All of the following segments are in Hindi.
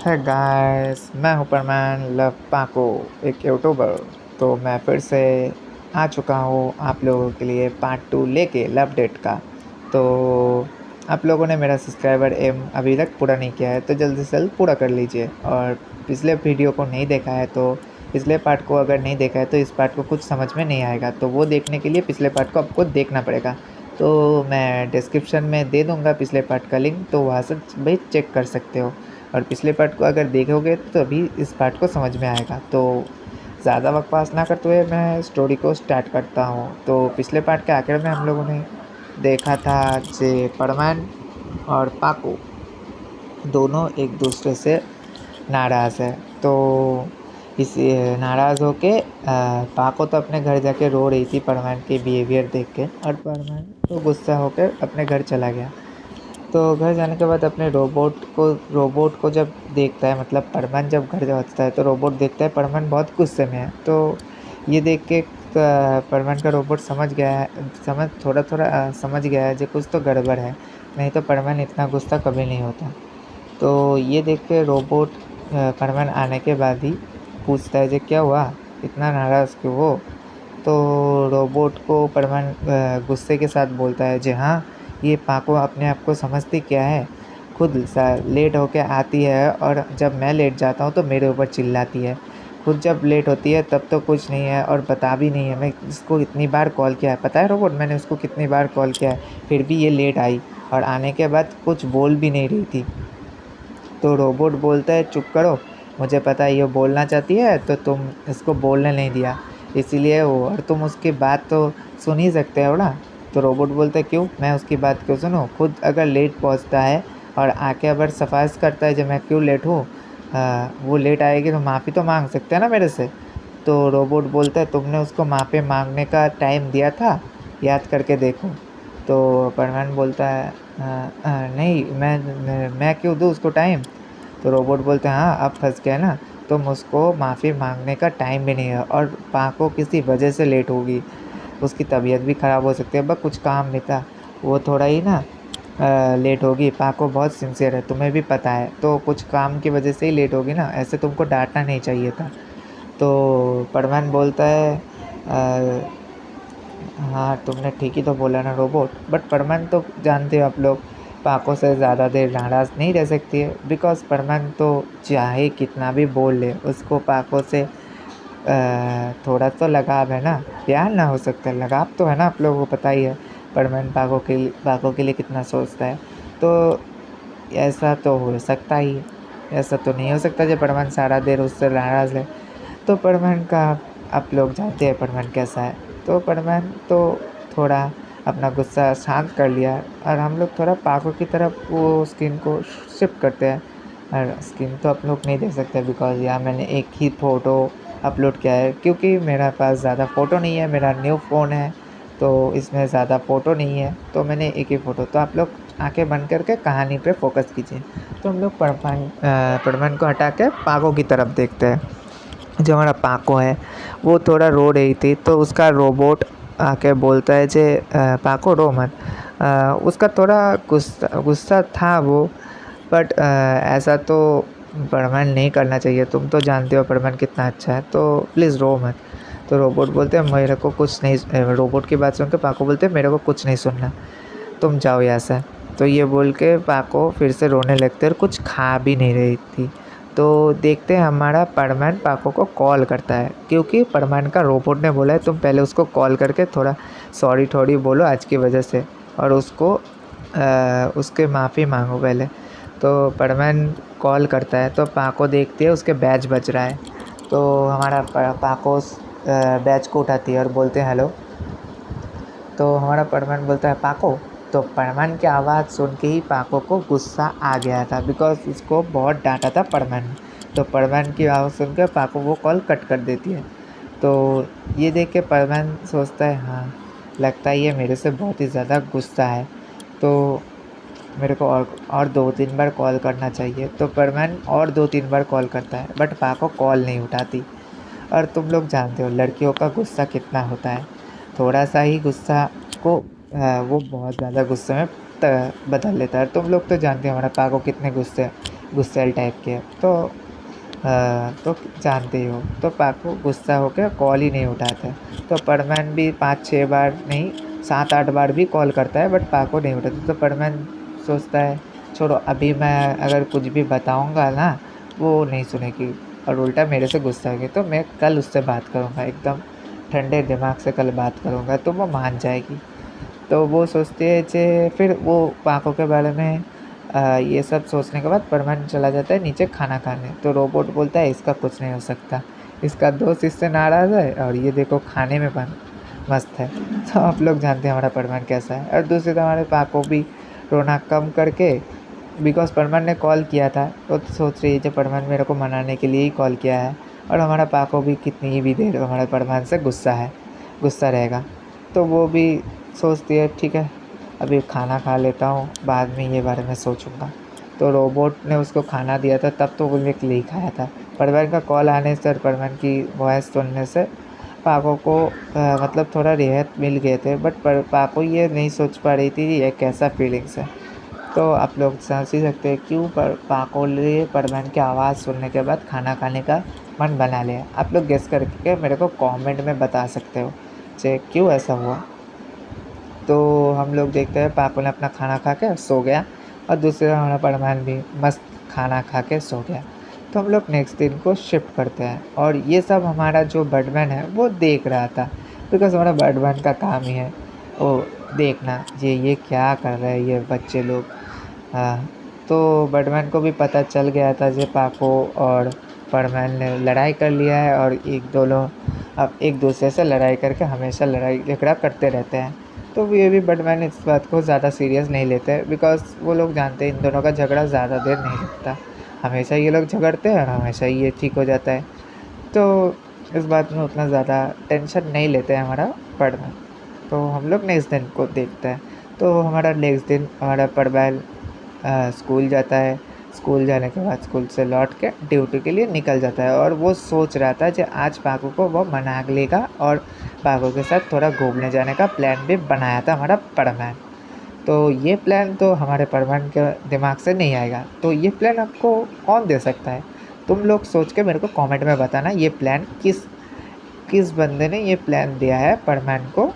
है गाइस, मैं हूँ परमान लव पाको, एक यूट्यूबर। तो मैं फिर से आ चुका हूँ आप लोगों के लिए पार्ट 2 लेके लव डेट का। तो आप लोगों ने मेरा सब्सक्राइबर एम अभी तक पूरा नहीं किया है तो जल्दी से जल्द पूरा कर लीजिए। और पिछले वीडियो को नहीं देखा है तो पिछले पार्ट को अगर नहीं देखा है तो इस पार्ट को कुछ समझ में नहीं आएगा, तो वो देखने के लिए पिछले पार्ट को आपको देखना पड़ेगा। तो मैं डिस्क्रिप्शन में दे दूँगा पिछले पार्ट का लिंक, तो वहाँ से भाई चेक कर सकते हो। और पिछले पार्ट को अगर देखोगे तो अभी इस पार्ट को समझ में आएगा। तो ज़्यादा बकवास ना करते हुए मैं स्टोरी को स्टार्ट करता हूँ। तो पिछले पार्ट के आखिर में हम लोगों ने देखा था कि परमान और पाको दोनों एक दूसरे से नाराज़ है। तो इस नाराज़ होके पाको तो अपने घर जाके रो रही थी परमान के बिहेवियर देख के, और परमान तो गुस्सा होकर अपने घर चला गया। तो घर जाने के बाद अपने रोबोट को जब देखता है, मतलब परमान जब घर जाता है तो रोबोट देखता है परमान बहुत गुस्से में है। तो ये देख के परमान का रोबोट समझ गया है, समझ गया है जो कुछ तो गड़बड़ है, नहीं तो परमान इतना गुस्सा कभी नहीं होता। तो ये देख के रोबोट परमान आने के बाद ही पूछता है जो क्या हुआ, इतना नाराज़ क्यों हो। तो रोबोट को परमान गुस्से के साथ बोलता है जी हाँ, ये पाको अपने आप को समझती क्या है, खुद लेट होके आती है और जब मैं लेट जाता हूँ तो मेरे ऊपर चिल्लाती है। खुद जब लेट होती है तब तो कुछ नहीं है और बता भी नहीं है। मैं इसको इतनी बार कॉल किया है, पता है रोबोट, मैंने उसको कितनी बार कॉल किया है, फिर भी ये लेट आई और आने के बाद कुछ बोल भी नहीं रही थी। तो रोबोट बोलता है चुप करो, मुझे पता है ये बोलना चाहती है तो तुम इसको बोलने नहीं दिया, इसीलिए वो, और तुम उसकी बात तो सुन ही सकते हो ना। तो रोबोट बोलता है क्यों, मैं उसकी बात क्यों सुनूं, खुद अगर लेट पहुंचता है और आके अगर सफारिश करता है जब मैं क्यों लेट हूँ, वो लेट आएगी तो माफ़ी तो मांग सकते हैं ना मेरे से। तो रोबोट बोलता है तुमने उसको माफ़ी मांगने का टाइम दिया था, याद करके देखो। तो परमान बोलता है नहीं, मैं क्यों दूँ उसको टाइम। तो रोबोट बोलते हैं हाँ, अब फंस गया ना, तुम उसको माफ़ी मांगने का टाइम भी नहीं है और पाको किसी वजह से लेट होगी, उसकी तबीयत भी ख़राब हो सकती है, बस कुछ काम नहीं था, वो थोड़ा ही ना लेट होगी। पाको बहुत सिंसियर है, तुम्हें भी पता है, तो कुछ काम की वजह से ही लेट होगी ना, ऐसे तुमको डांटना नहीं चाहिए था। तो परमान बोलता है हाँ तुमने ठीक ही तो बोला ना रोबोट, बट परमान तो जानते हो आप लोग, पाको से ज़्यादा देर नाराज़ नहीं रह सकती है, बिकॉज़ परमान तो चाहे कितना भी बोल ले, उसको पाको से थोड़ा तो लगाव है ना, प्यार ना हो सकता है, लगाव तो है ना, आप लोगों को पता ही है परमान पाको के लिए कितना सोचता है। तो ऐसा तो हो सकता ही, ऐसा तो नहीं हो सकता जब परमान सारा देर उससे नाराज़ है। तो परमान का आप लोग जानते हैं परमान कैसा है। तो परमान तो थोड़ा अपना गुस्सा शांत कर लिया और हम लोग थोड़ा पाको की तरफ वो स्क्रीन को शिफ्ट करते हैं। और स्क्रीन तो आप लोग नहीं देख सकते बिकॉज़ यहाँ मैंने एक ही फ़ोटो अपलोड किया है, क्योंकि मेरा पास ज़्यादा फ़ोटो नहीं है, मेरा न्यू फ़ोन है तो इसमें ज़्यादा फ़ोटो नहीं है, तो मैंने एक ही फ़ोटो। तो आप लोग आंखें बंद करके कहानी पे फोकस कीजिए। तो हम लोग परमान को हटा के पाको की तरफ देखते हैं। जो हमारा पाको है वो थोड़ा रो रही थी, तो उसका रोबोट आके बोलता है जे पाको रो मत। उसका थोड़ा गुस्सा था वो, बट ऐसा तो परमान नहीं करना चाहिए, तुम तो जानते हो परमान कितना अच्छा है, तो प्लीज़ रो मत। तो रोबोट बोलते हैं मेरे को कुछ नहीं, रोबोट की बात सुन के पाको बोलते हैं मेरे को कुछ नहीं सुनना, तुम जाओ यहाँ से। तो ये बोल के पाको फिर से रोने लगते और कुछ खा भी नहीं रही थी। तो देखते हैं हमारा परमान पाको को कॉल करता है, क्योंकि परमान का रोबोट ने बोला है तुम पहले उसको कॉल करके थोड़ा सॉरी थोड़ी बोलो आज की वजह से, और उसको उसके माफ़ी मांगो पहले। तो परमान कॉल करता है तो पाको देखती है उसके बैच बज रहा है। तो हमारा पाको बैच को उठाती है और बोलते हैं हेलो। तो हमारा परमान बोलता है पाको। तो परमान की आवाज़ सुन के ही पाको को गुस्सा आ गया था, बिकॉज़ उसको बहुत डांटा था परमान ने। तो परमान की आवाज़ सुनकर पाको वो कॉल कट कर देती है। तो ये देख के परमान सोचता है हाँ, लगता है ये मेरे से बहुत ही ज़्यादा गुस्सा है, तो मेरे को और 2-3 बार कॉल करना चाहिए। तो परमान और 2-3 बार कॉल करता है, बट पाको कॉल नहीं उठाती। और तुम लोग जानते हो लड़कियों का गुस्सा कितना होता है, थोड़ा सा ही गुस्सा को वो बहुत ज़्यादा गुस्से में बदल लेता है। तुम लोग तो जानते हो हमारा पाको कितने गुस्सैल टाइप के हैं, तो जानते ही हो। तो पाको गुस्सा होकर कॉल ही नहीं उठाता है। तो परमैन भी 5-6 बार नहीं 7-8 बार भी कॉल करता है, बट पाको नहीं उठाता। तो परमैन सोचता है छोड़ो, अभी मैं अगर कुछ भी बताऊंगा ना वो नहीं सुनेगी और उल्टा मेरे से गुस्सा होगी, तो मैं कल उससे बात करूंगा, एकदम ठंडे दिमाग से कल बात करूंगा तो वो मान जाएगी। तो वो सोचती है कि फिर वो पाको के बारे में ये सब सोचने के बाद परमान चला जाता है नीचे खाना खाने। तो रोबोट बोलता है इसका कुछ नहीं हो सकता, इसका दोस्त इससे नाराज़ है और ये देखो खाने में बन मस्त है। तो आप लोग जानते हैं हमारा परमान कैसा है। और दूसरी तरफ हमारे पाको भी रोना कम करके, बिकॉज परमान ने कॉल किया था, तो सोच रही है कि परमान मेरे को मनाने के लिए ही कॉल किया है और हमारा पाको भी कितनी भी देर हमारे परमान से गुस्सा रहेगा। तो वो भी सोचती है ठीक है अभी खाना खा लेता हूँ, बाद में ये बारे में सोचूंगा। तो रोबोट ने उसको खाना दिया था, तब तो वो के लिए खाया था। परमान का कॉल आने से और परमान की वॉइस सुनने से पाको को मतलब थोड़ा रियायत मिल गए थे, बट पाको ये नहीं सोच पा रही थी ये कैसा फीलिंग्स है। तो आप लोग समझ ही सकते हैं क्यों पाको ने परमान की आवाज़ सुनने के बाद खाना खाने का मन बना लिया। आप लोग गेस करके मेरे को कमेंट में बता सकते हो कि क्यों ऐसा हुआ। तो हम लोग देखते हैं पाको ने अपना खाना खा के सो गया और दूसरे हमारा परमान भी मस्त खाना खा के सो गया। तो हम लोग नेक्स्ट दिन को शिफ्ट करते हैं और ये सब हमारा जो बर्डमैन है वो देख रहा था, बिकॉज हमारा बर्डमैन का काम ही है वो देखना ये क्या कर रहे हैं ये बच्चे लोग। तो बर्डमैन को भी पता चल गया था कि पाको और परमैन ने लड़ाई कर लिया है और अब एक दूसरे से लड़ाई करके हमेशा लड़ाई झगड़ा करते रहते हैं। तो ये भी बर्डमैन इस बात को ज़्यादा सीरियस नहीं लेते, बिकॉज वो लोग जानते हैं इन दोनों का झगड़ा ज़्यादा देर नहीं रुकता, हमेशा ये लोग झगड़ते हैं और हमेशा ये ठीक हो जाता है। तो इस बात में उतना ज़्यादा टेंशन नहीं लेते हैं हमारा बर्डमैन। तो हम लोग नेक्स्ट दिन को देखते हैं। तो हमारा नेक्स्ट दिन हमारा परमैन स्कूल जाता है। स्कूल जाने के बाद स्कूल से लौट के ड्यूटी के लिए निकल जाता है और वो सोच रहा था कि आज पाको को वो मना लेगा और पाको के साथ थोड़ा घूमने जाने का प्लान भी बनाया था हमारा परमैन। तो ये प्लान तो हमारे परमैन के दिमाग से नहीं आएगा। तो ये प्लान आपको कौन दे सकता है? तुम लोग सोच के मेरे को कमेंट में बताना ये प्लान किस बंदे ने ये प्लान दिया है परमैन को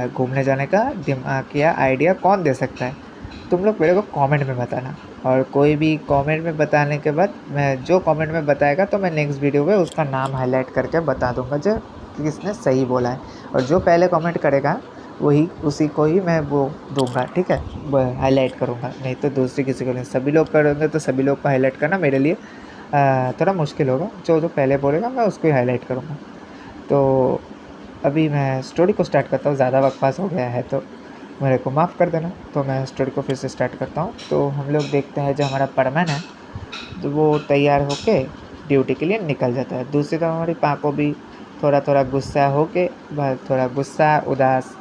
घूमने जाने का दिमाग या आइडिया कौन दे सकता है? तुम लोग मेरे को कमेंट में बताना। और कोई भी कमेंट में बताने के बाद मैं जो कमेंट में बताएगा तो मैं नेक्स्ट वीडियो में उसका नाम हाईलाइट करके बता दूंगा जो किसने सही बोला है। और जो पहले कमेंट करेगा उसी को ही मैं वो दूंगा, ठीक है, हाईलाइट करूँगा। नहीं तो दूसरी किसी को नहीं, सभी लोग करेंगे तो सभी लोग को हाईलाइट करना मेरे लिए थोड़ा मुश्किल होगा। जो पहले बोलेगा मैं उसको ही हाईलाइट करूँगा। तो अभी मैं स्टोरी को स्टार्ट करता हूँ। ज़्यादा बकवास हो गया है तो मेरे को माफ़ कर देना। तो मैं स्टोरी को फिर से स्टार्ट करता हूँ। तो हम लोग देखते हैं जो हमारा परमैन है तो वो तैयार होके ड्यूटी के लिए निकल जाता है। दूसरी तरफ हमारी पाको भी थोड़ा गुस्सा होके थोड़ा गुस्सा उदास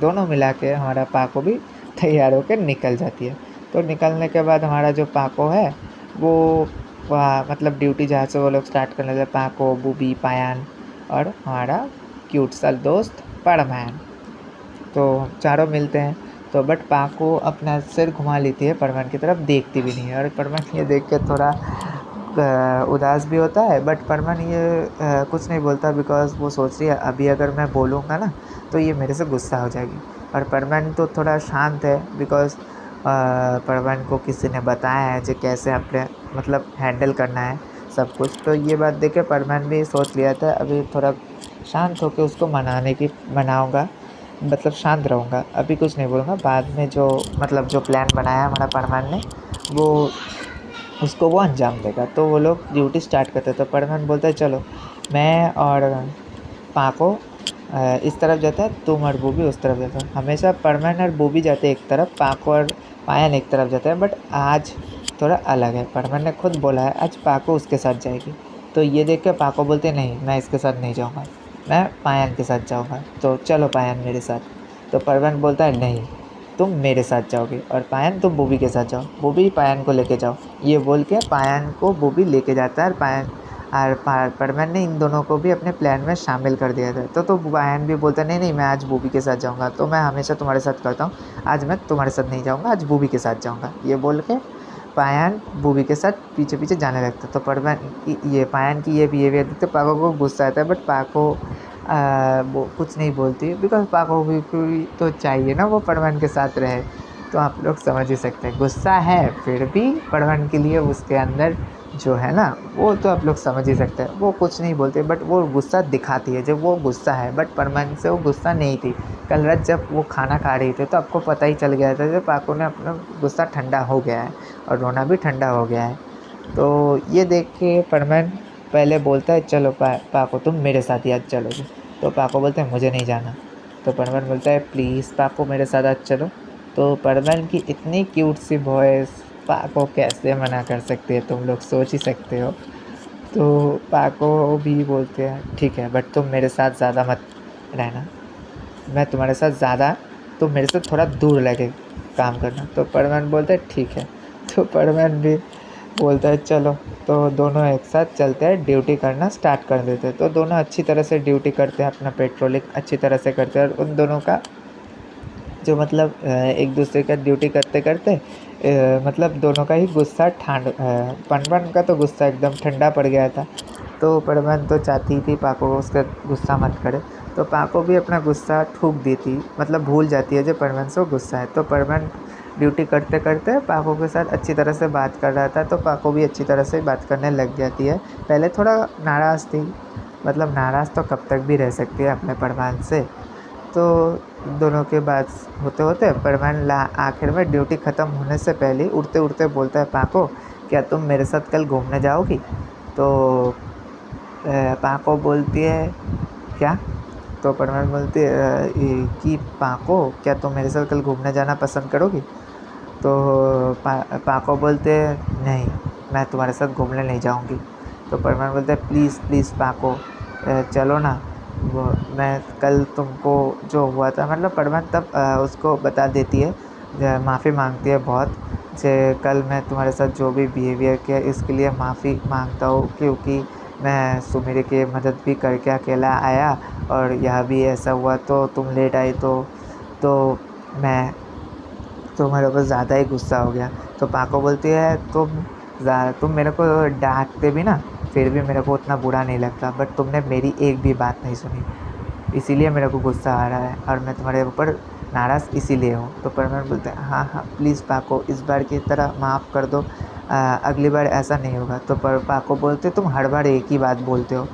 दोनों मिला के हमारा पाको भी तैयार होके निकल जाती है। तो निकलने के बाद हमारा जो पाको है वो वहाँ मतलब ड्यूटी जहाँ से वो लोग स्टार्ट करने लगे, पाको, बूबी, पायान और हमारा क्यूट सा दोस्त परमैन। तो चारों मिलते हैं। तो बट पाको अपना सिर घुमा लेती है, परमैन की तरफ देखती भी नहीं है और परमैन ये देख के थोड़ा उदास भी होता है। बट परमैन ये कुछ नहीं बोलता, बिकॉज वो सोच रही है अभी अगर मैं बोलूँगा ना तो ये मेरे से गुस्सा हो जाएगी। और परमैन तो थोड़ा शांत है, बिकॉज परमैन को किसी ने बताया है कि कैसे अपने मतलब हैंडल करना है सब कुछ। तो ये बात देख के परमैन भी सोच लिया था अभी थोड़ा शांत होकर उसको मनाऊँगा, मतलब शांत रहूँगा, अभी कुछ नहीं बोलूँगा। बाद में जो प्लान बनाया हमारा परमैन ने वो उसको वो अंजाम देगा। तो वो लोग ड्यूटी स्टार्ट करते हैं। तो परमैन बोलता है चलो मैं और पाको इस तरफ जाता है, तुम और बूबी उस तरफ जाता है। हमेशा परमैन और बूबी जाते हैं एक तरफ, पाको और पायन एक तरफ जाते हैं, बट आज थोड़ा अलग है। परमैन ने खुद बोला है आज पाको उसके साथ जाएगी। तो ये देख के पाको बोलते नहीं मैं इसके साथ नहीं जाऊँगा, मैं पायन के साथ जाऊँगा, तो चलो पायन मेरे साथ। तो परमैन बोलता है नहीं तुम मेरे साथ जाओगे और पायन तुम बूबी के साथ जाओ, बूबी पायन को लेके जाओ। ये बोल के पायन को बूबी लेके जाता है और पायन और परमैन ने इन दोनों को भी अपने प्लान में शामिल कर दिया था। तो पायन भी बोलता है नहीं मैं आज बूबी के साथ जाऊँगा, तो मैं हमेशा तुम्हारे साथ करता हूँ, आज मैं तुम्हारे साथ नहीं जाऊँगा, आज बूबी के साथ जाऊँगा। ये बोल के पायन बूबी के साथ पीछे पीछे जाने लगता। तो पायन की ये बिहेवियर देखते पाको को गुस्सा आता है, बट पाको वो कुछ नहीं बोलती, बिकॉज पाको भी तो चाहिए ना वो परमैन के साथ रहे। तो आप लोग समझ ही सकते हैं, गुस्सा है फिर भी परमैन के लिए उसके अंदर जो है ना, वो तो आप लोग समझ ही सकते हैं। वो कुछ नहीं बोलते, बट वो गुस्सा दिखाती है जब वो गुस्सा है, बट परमैन से वो गुस्सा नहीं थी। कल रात जब वो खाना खा रही थी तो आपको पता ही चल गया था जब पाको ने अपना गुस्सा ठंडा हो गया है और रोना भी ठंडा हो गया है। तो ये देख के परमैन पहले बोलता है चलो पाको तुम मेरे साथ ही आज चलोगे। तो पाको बोलते हैं मुझे नहीं जाना। तो परमैन बोलता है प्लीज़ पाको मेरे साथ आज चलो। तो परमैन की इतनी क्यूट सी वॉइस, पाको कैसे मना कर सकती है, तुम लोग सोच ही सकते हो। तो पाको भी बोलते हैं ठीक है, बट तुम मेरे साथ ज़्यादा मत रहना, मैं तुम्हारे साथ ज़्यादा, तुम मेरे से थोड़ा दूर लगे काम करना। तो परमैन बोलता है ठीक है। तो परमैन भी बोलता है चलो। तो दोनों एक साथ चलते हैं, ड्यूटी करना स्टार्ट कर देते हैं। तो दोनों अच्छी तरह से ड्यूटी करते हैं, अपना पेट्रोलिंग अच्छी तरह से करते हैं। और उन दोनों का जो मतलब एक दूसरे का ड्यूटी करते करते मतलब दोनों का ही गुस्सा पनपन का तो गुस्सा एकदम ठंडा पड़ गया था। तो परमैन तो चाहती थी पाको को उसका गुस्सा मत करे। तो पाको भी अपना गुस्सा ठूक दी थी, मतलब भूल जाती है जो परमैन से वो गुस्सा है। तो परमैन ड्यूटी करते करते पाको के साथ अच्छी तरह से बात कर रहा था। तो पाको भी अच्छी तरह से बात करने लग जाती है। पहले थोड़ा नाराज़ थी, मतलब नाराज़ तो कब तक भी रह सकती है अपने परमैन से। तो दोनों के बात होते होते परमैन आखिर में ड्यूटी ख़त्म होने से पहले उड़ते उड़ते बोलता है पाको क्या तुम मेरे साथ कल घूमने जाओगी। तो पाको बोलती है क्या। तो परमैन बोलती है कि पाको क्या तुम मेरे साथ कल घूमने जाना पसंद करोगी। तो पाको बोलते हैं नहीं मैं तुम्हारे साथ घूमने नहीं जाऊंगी। तो परमैन बोलते हैं प्लीज़ प्लीज़ पाको चलो ना, वो मैं कल तुमको जो हुआ था, मतलब परमैन तब उसको बता देती है, माफ़ी मांगती है बहुत से कल मैं तुम्हारे साथ जो भी बिहेवियर किया इसके लिए माफ़ी मांगता हूँ, क्योंकि मैं सुमिर की मदद भी करके अकेला आया और यह भी ऐसा हुआ तो तुम लेट आई तो मैं तो मेरे को ज़्यादा ही गुस्सा हो गया। तो पाको बोलती है तुम मेरे को डांटते भी ना फिर भी मेरे को उतना बुरा नहीं लगता, बट तुमने मेरी एक भी बात नहीं सुनी, इसीलिए मेरे को गुस्सा आ रहा है और मैं तुम्हारे ऊपर नाराज़ इसीलिए हूँ। तो परमैन बोलते हैं हाँ हाँ प्लीज़ पाको इस बार की तरह माफ़ कर दो, अगली बार ऐसा नहीं होगा। तो पाको बोलते तुम हर बार एक ही बात बोलते हो,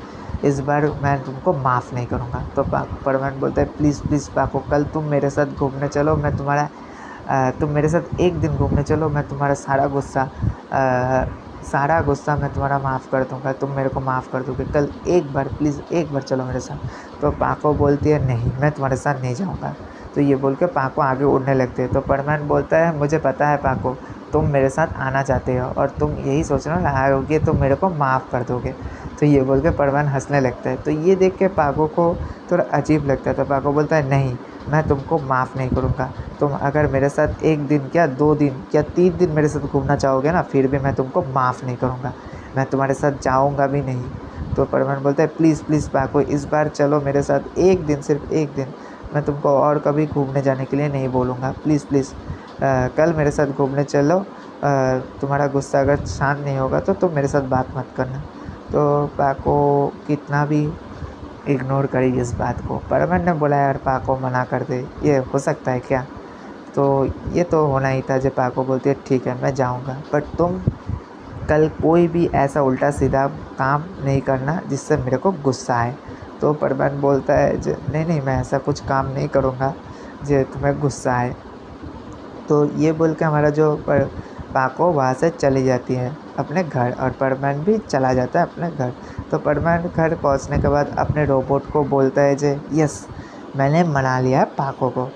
इस बार मैं तुमको माफ़ नहीं करूँगा। तो परमैन बोलता है प्लीज़ प्लीज़ पाको कल तुम मेरे साथ घूमने चलो, मैं तुम्हारा तुम मेरे साथ एक दिन घूमने चलो, मैं तुम्हारा सारा गुस्सा मैं तुम्हारा माफ़ कर दूँगा, तुम मेरे को माफ़ कर दोगे, कल एक बार प्लीज़ एक बार चलो मेरे साथ। तो पाको बोलती है नहीं मैं तुम्हारे साथ नहीं जाऊँगा। तो ये बोल के पाको आगे उड़ने लगते हैं। तो परमैन बोलता है मुझे पता है पाको तुम मेरे साथ आना चाहते हो और तुम यही सोचना लगाओगे तो मेरे को माफ़ कर दोगे। तो ये बोल के परमैन हंसने लगता है। तो ये देख के पाको को थोड़ा अजीब लगता है। तो पाको बोलता है नहीं मैं तुमको माफ़ नहीं करूँगा, तुम अगर मेरे साथ एक दिन क्या 2 दिन क्या 3 दिन मेरे साथ घूमना चाहोगे ना फिर भी मैं तुमको माफ़ नहीं करूँगा, मैं तुम्हारे साथ जाऊँगा भी नहीं। तो परमैन बोलता है प्लीज़ प्लीज़ पाको इस बार चलो मेरे साथ एक दिन, सिर्फ एक दिन, मैं तुमको और कभी घूमने जाने के लिए नहीं बोलूँगा, प्लीज़ प्लीज़ कल मेरे साथ घूमने चलो, तुम्हारा गुस्सा अगर शांत नहीं होगा तो तुम मेरे साथ बात मत करना। तो पाको कितना भी इग्नोर करी इस बात को, परमैन ने बोला यार पाको मना कर दे, ये हो सकता है क्या। तो ये तो होना ही था जब पाको बोलती है ठीक है मैं जाऊँगा, बट तुम कल कोई भी ऐसा उल्टा सीधा काम नहीं करना जिससे मेरे को गुस्सा आए। तो परमैन बोलता है नहीं नहीं मैं ऐसा कुछ काम नहीं करूँगा जो तुम्हें गुस्सा आए। तो ये बोल के हमारा जो पाको वहाँ से चली जाती है अपने घर और परमैन भी चला जाता है अपने घर। तो परमैन घर पहुँचने के बाद अपने रोबोट को बोलता है यस मैंने मना लिया है पाको को।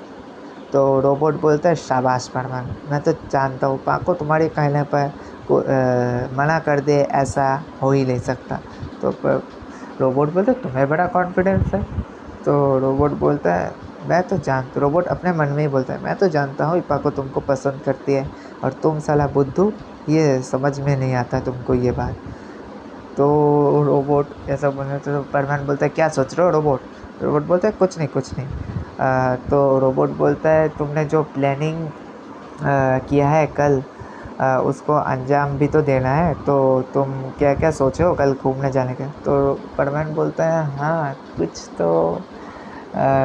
तो रोबोट बोलता है शाबाश परमैन, मैं तो जानता हूँ पाको तुम्हारे कहने पर मना कर दे ऐसा हो ही नहीं सकता। तो रोबोट बोलता है तुम्हें बड़ा कॉन्फिडेंस है। तो रोबोट बोलता है रोबोट अपने मन में ही बोलता है मैं तो जानता हूँ पाको तुमको पसंद करती है और तुम साला बुद्धू, ये समझ में नहीं आता तुमको ये बात। तो रोबोट ऐसा बोलने तो परमान बोलता है क्या सोच रहे हो रोबोट? रोबोट बोलता है कुछ नहीं कुछ नहीं। तो रोबोट बोलता है तुमने जो प्लानिंग किया है कल उसको अंजाम भी तो देना है, तो तुम क्या क्या सोचे हो कल घूमने जाने का? तो परमान बोलता है हाँ कुछ तो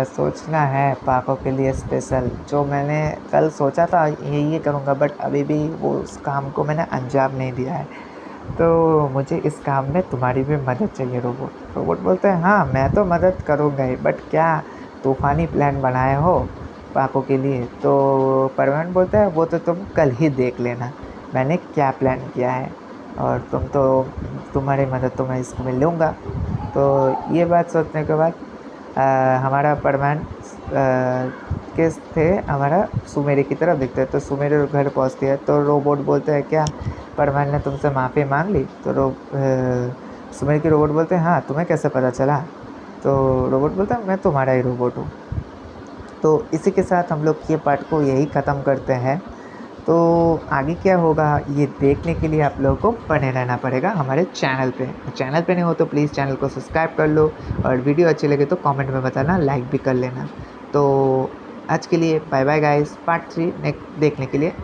सोचना है पापा के लिए स्पेशल। जो मैंने कल सोचा था ये करूँगा, बट अभी भी वो उस काम को मैंने अंजाम नहीं दिया है, तो मुझे इस काम में तुम्हारी भी मदद चाहिए रोबोट। रोबोट बोलते हैं हाँ मैं तो मदद करूँगा ही, बट क्या तूफ़ानी प्लान बनाए हो पापा के लिए? तो परमान बोलता है वो तो तुम कल ही देख लेना मैंने क्या प्लान किया है, और तुम्हारी मदद तो मैं इसमें लूँगा। तो ये बात सोचने के बाद हमारा परमान किस थे हमारा सुमेरी की तरफ दिखते हैं। तो सुमेरी घर पहुंचती है तो रोबोट बोलते हैं क्या परमान ने तुमसे माफ़ी मांग ली? तो सुमेरी की रोबोट बोलते हैं हाँ तुम्हें कैसे पता चला? तो रोबोट बोलता है मैं तुम्हारा ही रोबोट हूँ। तो इसी के साथ हम लोग ये पार्ट को यही ख़त्म करते हैं। तो आगे क्या होगा ये देखने के लिए आप लोगों को बने रहना पड़ेगा हमारे चैनल पे। चैनल पे नहीं हो तो प्लीज़ चैनल को सब्सक्राइब कर लो, और वीडियो अच्छी लगे तो कमेंट में बताना, लाइक भी कर लेना। तो आज के लिए bye bye guys, part 3 next देखने के लिए।